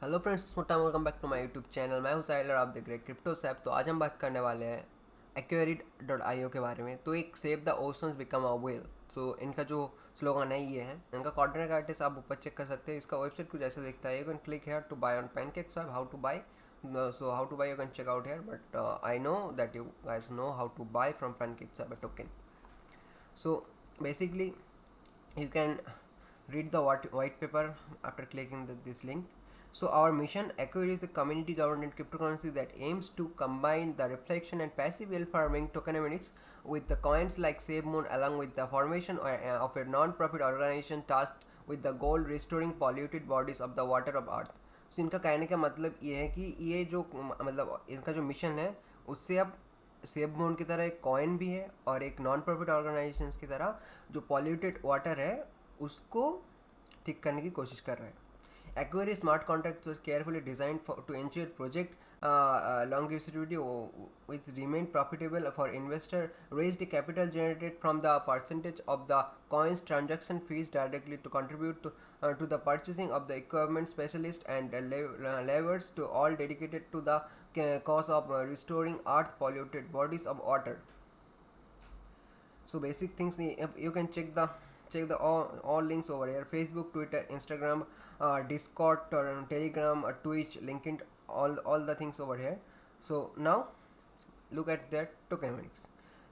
Hello friends, मोटा welcome back to my YouTube channel. मैं हूं साइलर, आप देख रहे हैं क्रिप्टो सैप। तो आज हम बात करने वाले हैं Aquarid.io के बारे में। तो एक save the oceans become a whale. तो इनका जो स्लोगन है ये है। इनका कॉर्डिनेट आर्टिस्ट आप ऊपर चेक कर सकते हैं। इसका वेबसाइट कुछ ऐसा दिखता है। You can click here to buy on PancakeSwap. How to buy, so how to buy you can check out here, but I know that you guys know how to buy from PancakeSwap a token. So basically you can read the white paper after clicking this link. So our mission, Acquire, is the community governed cryptocurrency that aims to combine the reflection and passive yield farming tokenomics with the coins like SaveMoon, along with the formation of a non-profit organization tasked with the goal restoring polluted bodies of the water of earth. So इनका कहने का मतलब ये है कि ये जो मतलब इनका जो मिशन है उससे अब सेब मून की तरह एक कॉइन भी है और एक नॉन प्रॉफिट ऑर्गेनाइजेशंस की तरह जो पॉल्यूटेड वाटर है उसको ठीक करने की कोशिश कर रहे हैं. Aquari smart contract was carefully designed to ensure project longevity with remain profitable for investor, raised capital generated from the percentage of the coins transaction fees directly to contribute to the purchasing of the equipment specialist and levers to all dedicated to the cause of restoring earth polluted bodies of water. So basic things you can check the all links over here: Facebook, Twitter, Instagram, Discord, or Telegram, Twitch, LinkedIn, all the things over here. So now look at their tokenomics.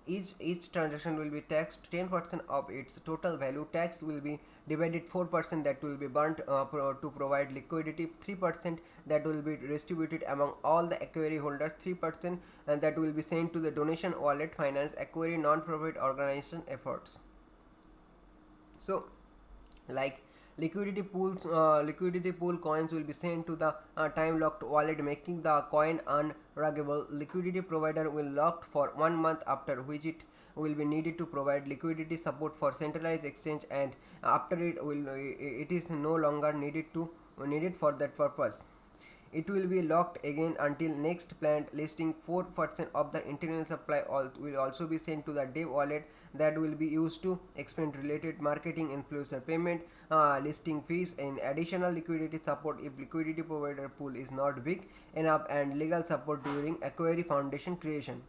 Each transaction will be taxed 10% of its total value. Tax will be divided 4% that will be burnt to provide liquidity, 3% that will be distributed among all the Aquari holders, 3% and that will be sent to the donation wallet finance Aquari non-profit organization efforts. So like liquidity pool coins will be sent to the time locked wallet, making the coin unruggable. Liquidity provider will lock for 1 month, after which it will be needed to provide liquidity support for centralized exchange, and after it is no longer needed for that purpose. It will be locked again until next planned listing. 4% of the internal supply will also be sent to the dev wallet that will be used to expend related marketing influencer payment, listing fees, and additional liquidity support if liquidity provider pool is not big enough, and legal support during Aquari Foundation creation.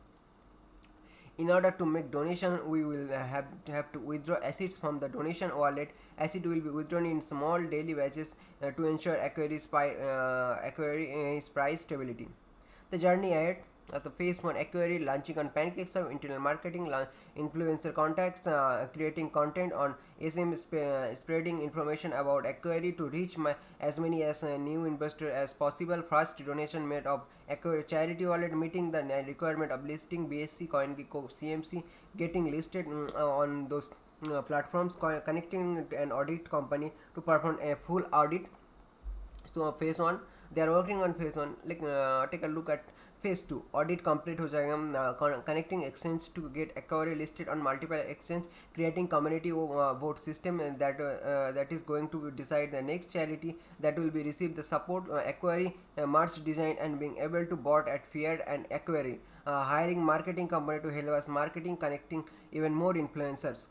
In order to make donation, we will have to withdraw assets from the donation wallet. Asset will be withdrawn in small daily batches to ensure Aquari's price stability. The journey ahead. The phase 1, Aquari launching on PancakeSwap, internal marketing, influencer contacts, creating content on SM, spreading information about Aquari to reach as many as new investor as possible. First donation made of Aquari charity wallet, meeting the requirement of listing BSC, CoinGecko, CMC, getting listed on those platforms, connecting an audit company to perform a full audit. So phase 1, they are working on phase 1. Like take a look at phase 2. Audit complete हो जाएगा. Connecting exchange to get Aquari listed on multiple exchange, creating community vote system that is going to decide the next charity that will be receive the support. Aquari merge design and being able to bought at Fiat and Aquari. Hiring marketing company to help us marketing, connecting even more influencers,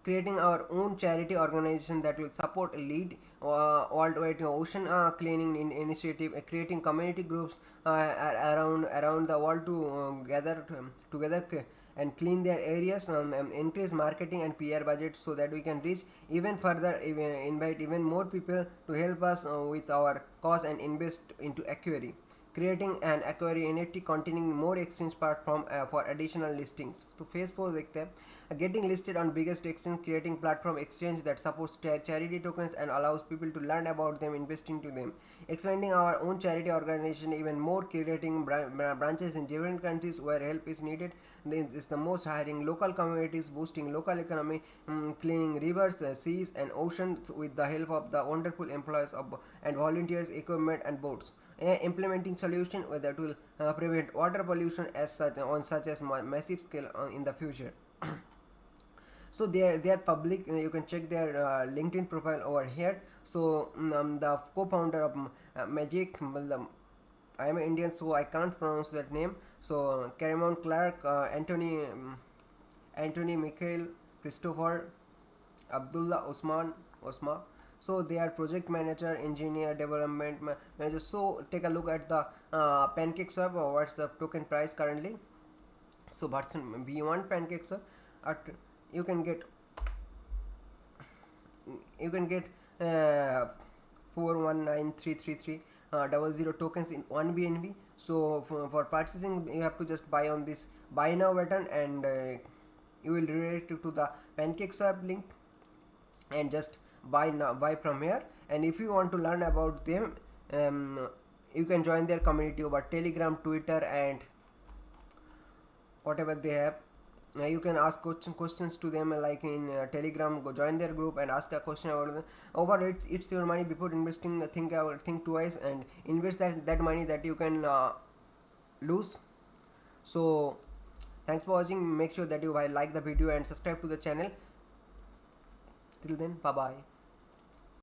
creating our own charity organization that will support lead worldwide ocean cleaning initiative, creating community groups around the world to gather together and clean their areas, increase marketing and PR budget so that we can reach even further, invite even more people to help us with our cause and invest into Aquari, creating an Aquari NFT containing more exchange platform for additional listings. तो phase 4 देखते हैं. Getting listed on biggest exchange, creating platform exchange that supports charity tokens and allows people to learn about them, investing to them, expanding our own charity organization even more, creating branches in different countries where help is needed. This is the most, hiring local communities, boosting local economy, cleaning rivers, seas, and oceans with the help of the wonderful employees and volunteers, equipment, and boats. Implementing solution that will prevent water pollution as such on such as massive scale in the future. So they are public. You can check their LinkedIn profile over here. So the co-founder of Magic, I am an Indian, so I can't pronounce that name. So Cameron Clark, Anthony Michael, Christopher, Abdullah Osman, So they are project manager, engineer, development manager. So take a look at the PancakeSwap, or what's the token price currently. So version V1 PancakeSwap, at you can get you can get 419333 00 tokens in 1 BNB. So for purchasing, you have to just buy on this buy now button, and you will redirect you to the PancakeSwap link, and just buy now, buy from here. And if you want to learn about them, you can join their community over Telegram, Twitter, and whatever they have. You can ask questions to them, like in Telegram. Go join their group and ask a question about them. Over it's your money. Before investing, think twice and invest that money that you can lose. So thanks for watching. Make sure that you like the video and subscribe to the channel. Till then, bye bye.